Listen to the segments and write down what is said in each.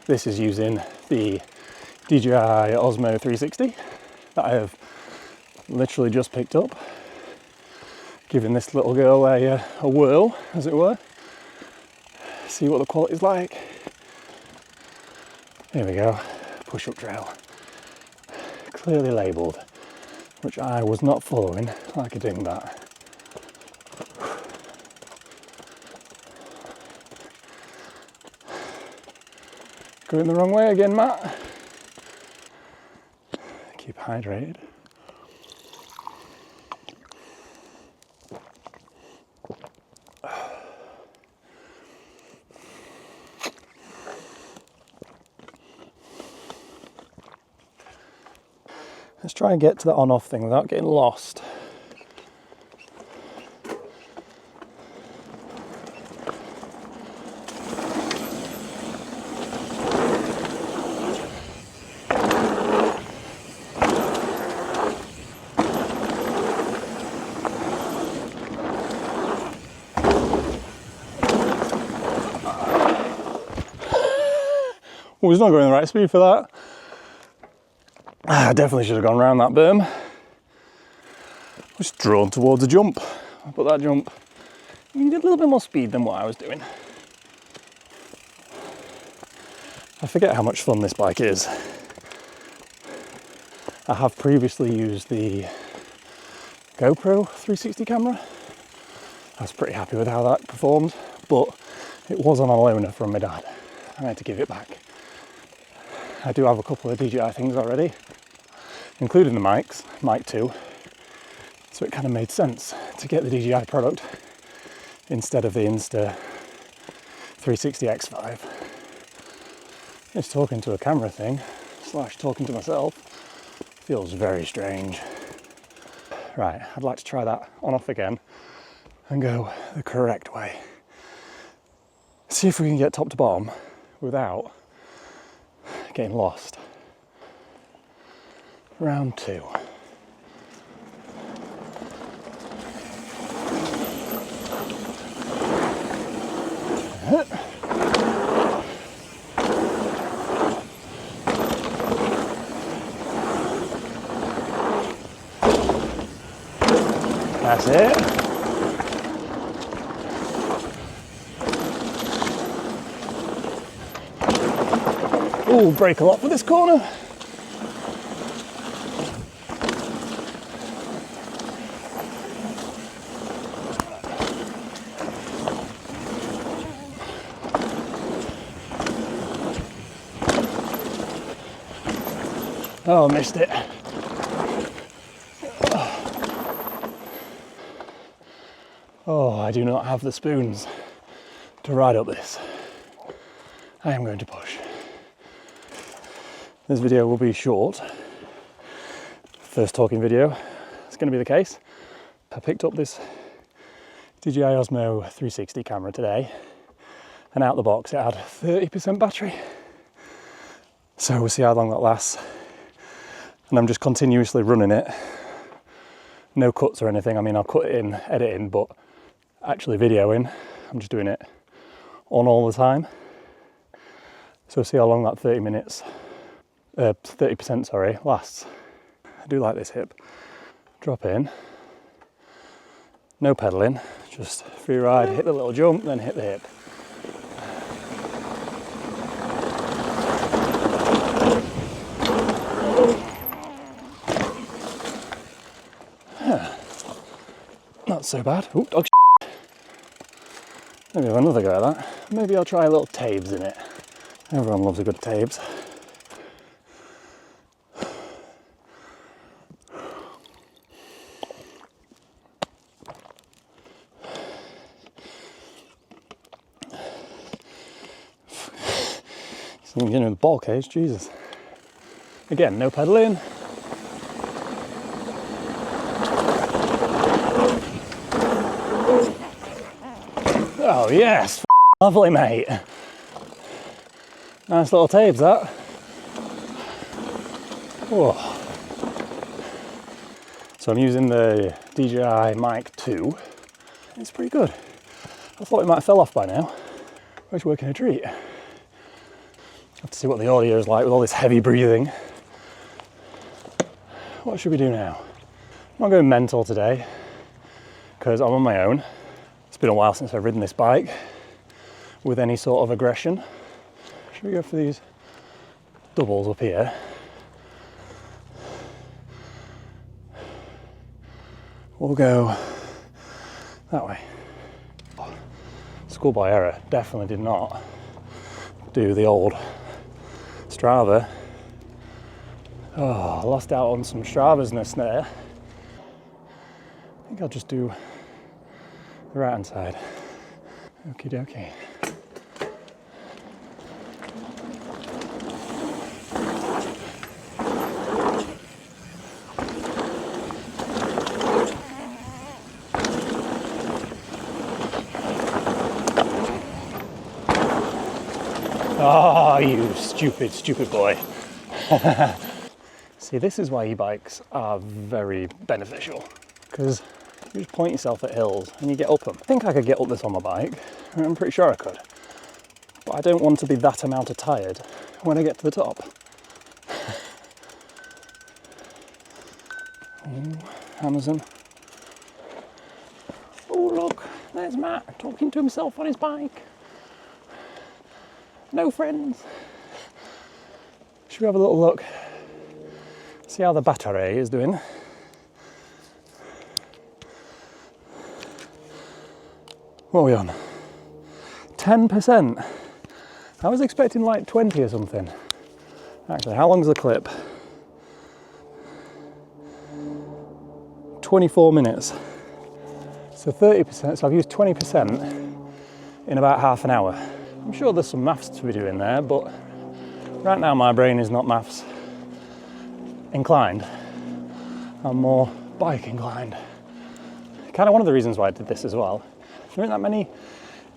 This is using the DJI Osmo 360 that I have literally just picked up, giving this little girl a whirl, as it were. See what the quality's like. Here we go, push-up trail. Clearly labelled, which I was not following like a dingbat. Going the wrong way again, Matt. Keep hydrated. Let's try and get to the on-off thing without getting lost. Well, he's not going the right speed for that. I definitely should have gone around that berm. I was drawn towards a jump, but that jump needed a little bit more speed than what I was doing. I forget how much fun this bike is. I have previously used the GoPro 360 camera. I was pretty happy with how that performed, but it was on a loaner from my dad. I had to give it back. I do have a couple of DJI things already, including the mic 2, so it kind of made sense to get the DJI product instead of the Insta 360 X5. It's talking to a camera thing / talking to myself feels very strange. Right, I'd like to try that on off again and go the correct way. See if we can get top to bottom without getting lost. Round 2. That's it. Ooh, brake a lot for this corner. Oh, missed it. Oh, I do not have the spoons to ride up this. I am going to push. This video will be short. First talking video. It's going to be the case. I picked up this DJI Osmo 360 camera today, and out the box it had 30% battery. So we'll see how long that lasts. And I'm just continuously running it. No cuts or anything. I mean, I'll cut it in editing, but actually videoing, I'm just doing it on all the time. So we'll see how long that 30%, sorry, lasts. I do like this hip. Drop in, no pedaling, just free ride, hit the little jump, then hit the hip. Not so bad. Ooh, dog shit. Maybe have another go at that. Maybe I'll try a little Tabes in it. Everyone loves a good Tabes. I'm getting in the ball cage, Jesus. Again, no pedaling. Oh yes, lovely mate. Nice little Tabes that. Whoa. So I'm using the DJI mic 2. It's pretty good. I thought it might have fell off by now. It's working a treat. Have to see what the audio is like with all this heavy breathing. What should we do now? I'm not going mental today because I'm on my own. It's been a while since I've ridden this bike with any sort of aggression. Should we go for these doubles up here? We'll go that way. Schoolboy error, definitely did not do the old Strava. Oh, I lost out on some Stravasness there. I think I'll just do the right hand side. Okie dokie. Oh, you stupid, stupid boy. See, this is why e-bikes are very beneficial, because you just point yourself at hills and you get up them. I think I could get up this on my bike. I'm pretty sure I could. But I don't want to be that amount of tired when I get to the top. Oh, Amazon. Oh, look, there's Matt talking to himself on his bike. No friends. Should we have a little look? See how the battery is doing. What are we on? 10%. I was expecting like 20 or something. Actually, how long's the clip? 24 minutes. So 30%, so I've used 20% in about half an hour. I'm sure there's some maths to be doing there, but right now my brain is not maths inclined. I'm more bike inclined. Kind of one of the reasons why I did this as well. There aren't that many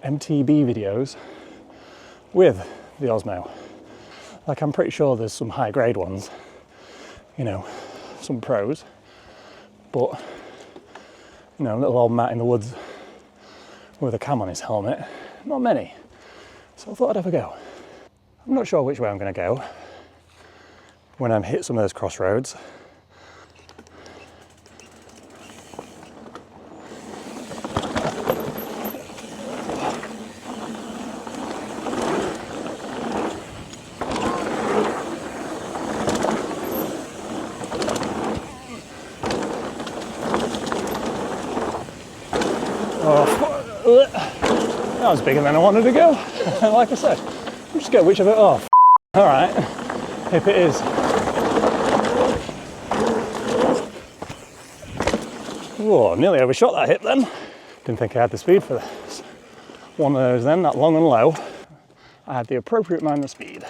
MTB videos with the Osmo. Like, I'm pretty sure there's some high grade ones, you know, some pros, but, you know, little old Matt in the woods with a cam on his helmet, not many. So I thought I'd have a go. I'm not sure which way I'm going to go when I'm hit some of those crossroads. That was bigger than I wanted to go. Like I said, we'll just go whichever. Oh, all right. If it is. Whoa, nearly overshot that hip then. Didn't think I had the speed for this. One of those then, that long and low. I had the appropriate amount of speed.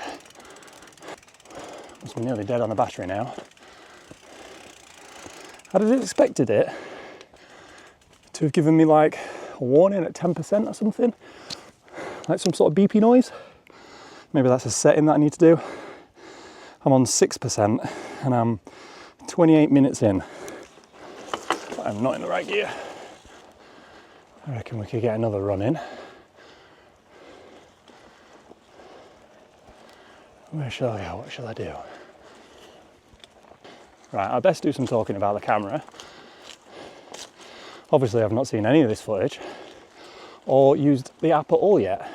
Must be nearly dead on the battery now. I'd have expected it to have given me like a warning at 10% or something. Like some sort of beepy noise. Maybe that's a setting that I need to do. I'm on 6% and I'm 28 minutes in. But I'm not in the right gear. I reckon we could get another run in. Where shall I go? What shall I do? Right, I best do some talking about the camera. Obviously, I've not seen any of this footage or used the app at all yet.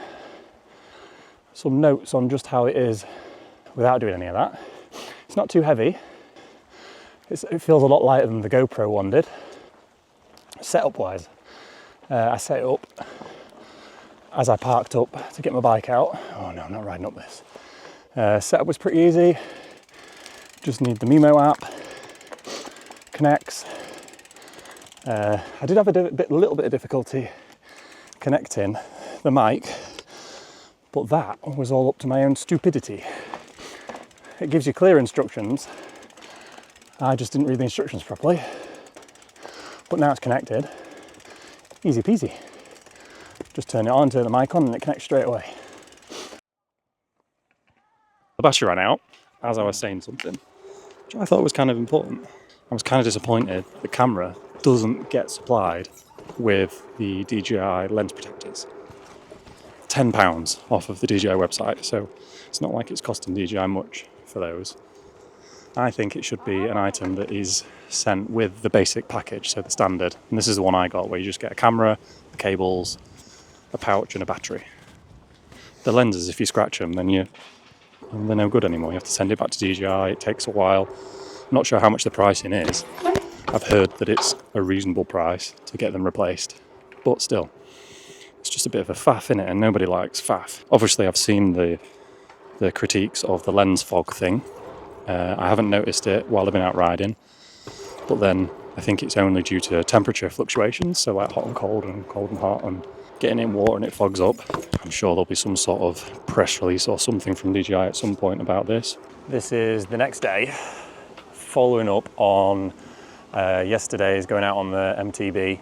Some notes on just how it is without doing any of that. It's not too heavy. It feels a lot lighter than the GoPro one did. Setup wise, I set it up as I parked up to get my bike out. Oh no, I'm not riding up this. Setup was pretty easy. Just need the Mimo app. Connects. I did have a little bit of difficulty connecting the mic, but that was all up to my own stupidity. It gives you clear instructions. I just didn't read the instructions properly, but now it's connected. Easy peasy. Just turn it on, turn the mic on, and it connects straight away. The battery ran out as I was saying something, which I thought was kind of important. I was kind of disappointed the camera doesn't get supplied with the DJI lens protectors. £10 off of the DJI website, so it's not like it's costing DJI much for those. I think it should be an item that is sent with the basic package, so the standard. And this is the one I got, where you just get a camera, the cables, a pouch and a battery. The lenses, if you scratch them, then they're no good anymore. You have to send it back to DJI, it takes a while. I'm not sure how much the pricing is. I've heard that it's a reasonable price to get them replaced, but still, it's just a bit of a faff, innit? And nobody likes faff. Obviously, I've seen the critiques of the lens fog thing. I haven't noticed it while I've been out riding, but then I think it's only due to temperature fluctuations, so like hot and cold and hot and getting in water and it fogs up. I'm sure there'll be some sort of press release or something from DJI at some point about this. This is the next day, following up on yesterday's going out on the MTB,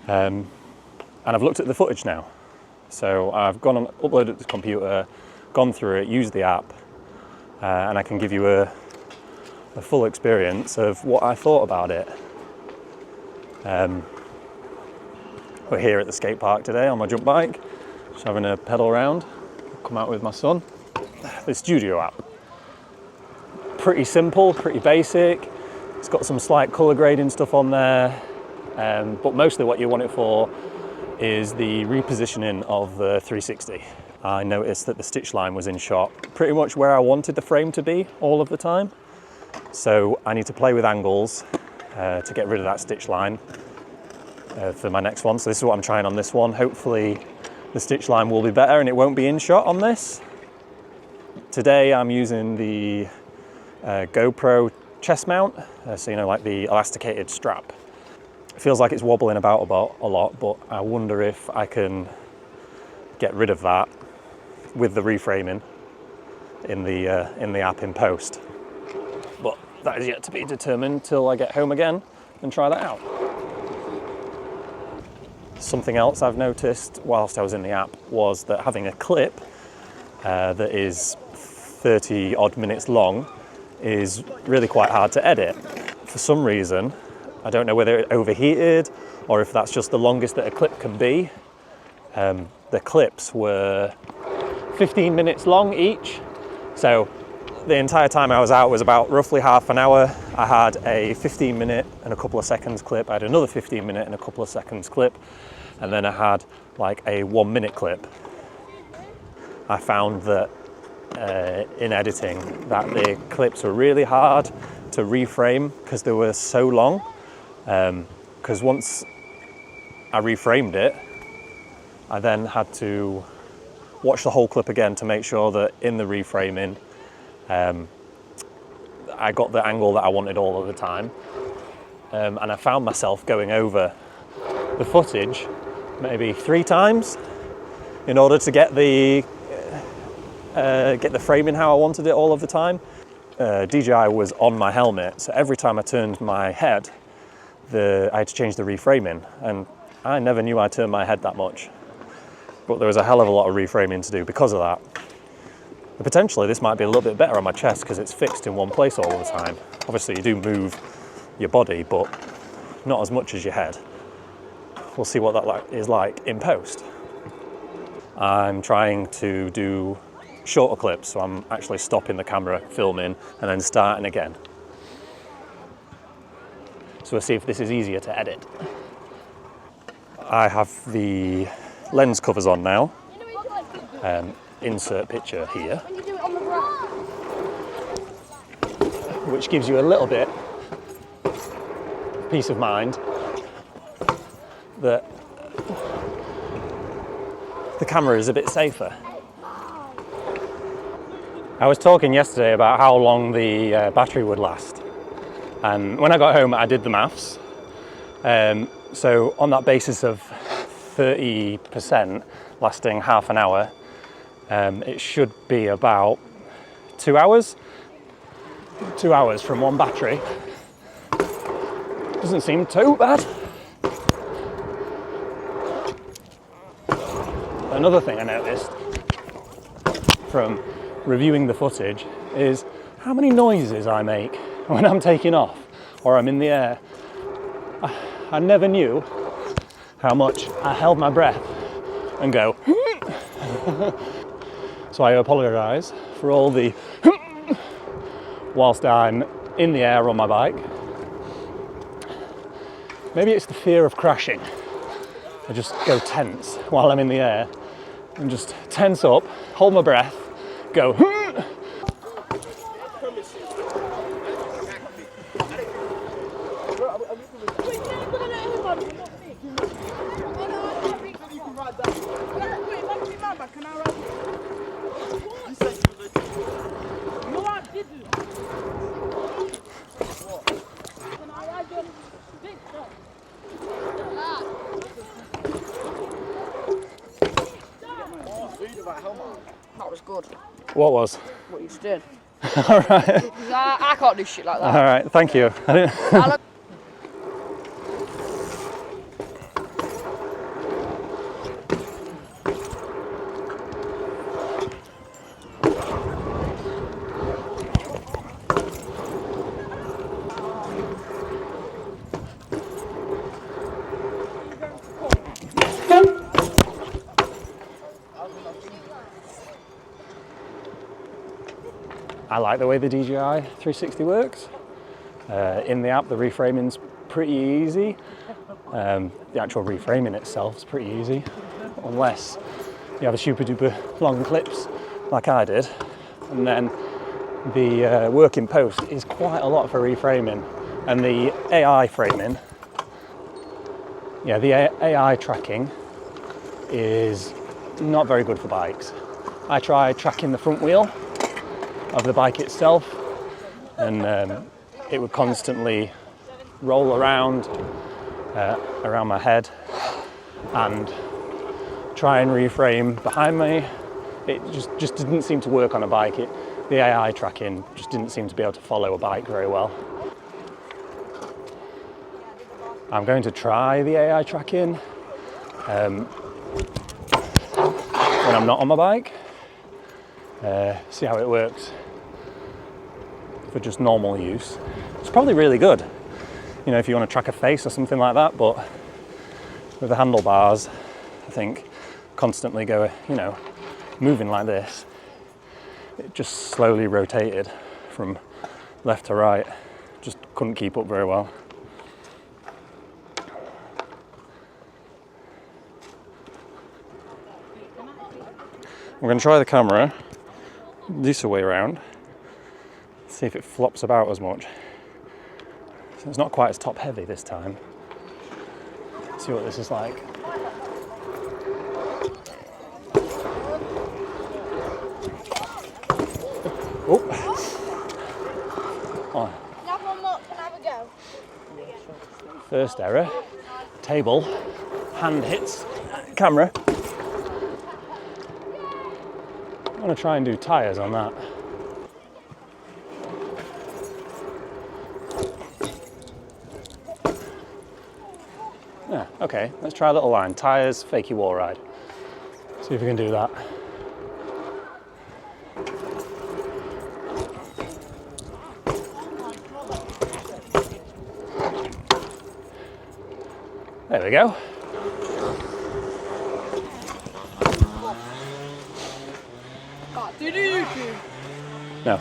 and I've looked at the footage now. So I've gone and uploaded it to the computer, gone through it, used the app, and I can give you a full experience of what I thought about it. We're here at the skate park today on my jump bike, just having a pedal around, come out with my son. The Studio app, pretty simple, pretty basic. It's got some slight colour grading stuff on there, but mostly what you want it for is the repositioning of the 360. I noticed that the stitch line was in shot pretty much where I wanted the frame to be all of the time. So I need to play with angles to get rid of that stitch line for my next one. So this is what I'm trying on this one. Hopefully the stitch line will be better and it won't be in shot on this. Today I'm using the GoPro chest mount, so you know, like the elasticated strap. It feels like it's wobbling about a lot, but I wonder if I can get rid of that with the reframing in the app in post. But that is yet to be determined till I get home again and try that out. Something else I've noticed whilst I was in the app was that having a clip that is 30 odd minutes long is really quite hard to edit. For some reason, I don't know whether it overheated or if that's just the longest that a clip can be. The clips were 15 minutes long each, so the entire time I was out was about roughly half an hour. I had a 15 minute and a couple of seconds clip, I had another 15 minute and a couple of seconds clip, and then I had like a 1 minute clip. I found that in editing that the clips were really hard to reframe because they were so long, because once I reframed it, I then had to watch the whole clip again to make sure that in the reframing I got the angle that I wanted all of the time, and I found myself going over the footage maybe 3 times in order to get the framing how I wanted it all of the time. DJI was on my helmet, so every time I turned my head, I had to change the reframing, and I never knew I turned my head that much. But there was a hell of a lot of reframing to do because of that. And potentially this might be a little bit better on my chest because it's fixed in one place all the time. Obviously you do move your body, but not as much as your head. We'll see what that is like in post. I'm trying to do shorter clips, so I'm actually stopping the camera, filming, and then starting again. So we'll see if this is easier to edit. I have the lens covers on now. Insert picture here, which gives you a little bit of peace of mind that the camera is a bit safer. I was talking yesterday about how long the battery would last, and when I got home I did the maths. So on that basis of 30% lasting half an hour, it should be about 2 hours. 2 hours from one battery. Doesn't seem too bad. Another thing I noticed from reviewing the footage is how many noises I make when I'm taking off or I'm in the air. I never knew how much I held my breath and go So I apologise for all the whilst I'm in the air on my bike. Maybe it's the fear of crashing. I just go tense while I'm in the air and just tense up, hold my breath, go. That was good. What was? What you just did. All right. I can't do shit like that. All right. Thank you. I like the way the DJI 360 works. In the app, the reframing's pretty easy. The actual reframing itself is pretty easy, unless you have a super duper long clips like I did. And then the work in post is quite a lot for reframing. And the AI framing, yeah, the AI tracking is not very good for bikes. I tried tracking the front wheel of the bike itself, and it would constantly roll around my head and try and reframe behind me. It just didn't seem to work on a bike. The AI tracking just didn't seem to be able to follow a bike very well. I'm going to try the AI tracking when I'm not on my bike, see how it works for just normal use. It's probably really good, you know, if you want to track a face or something like that, but with the handlebars, I think constantly moving like this, it just slowly rotated from left to right. Just couldn't keep up very well. We're going to try the camera this way around, see if it flops about as much. So it's not quite as top heavy this time. See what this is like. Oh. Oh. Can I have a go? First error, table, hand hits camera. I'm going to try and do tyres on that. Yeah, okay, let's try a little line. Tyres, fakie wall ride. See if we can do that. There we go. No.